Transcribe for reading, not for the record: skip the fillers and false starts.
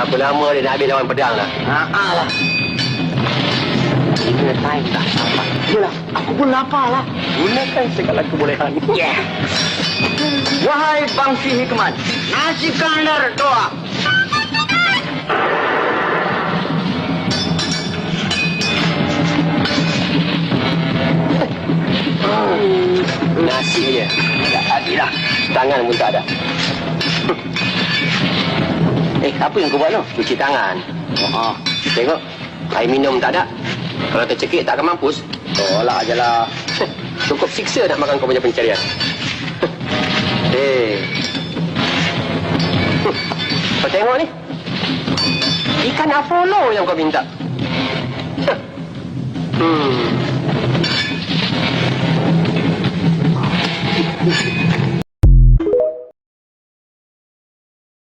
Berapa lama dia nak habis lawan pedang lah? Lah. Ini time tak sampai. Yelah, aku pun lapar lah. Gunakan segala kebolehan. Yeah. Wahai bangsi hikmat, nasi kandar doa. Nasi dia. Tak ada lah. Tangan pun tak ada. Apa yang kau buat tu? Cuci tangan. Tengok. Air minum tak ada. Kalau tercekik tak akan mampus. Tolak je lah. Cukup siksa nak makan kau punya pencarian. Kau tengok ni. Ikan Apollo yang kau minta.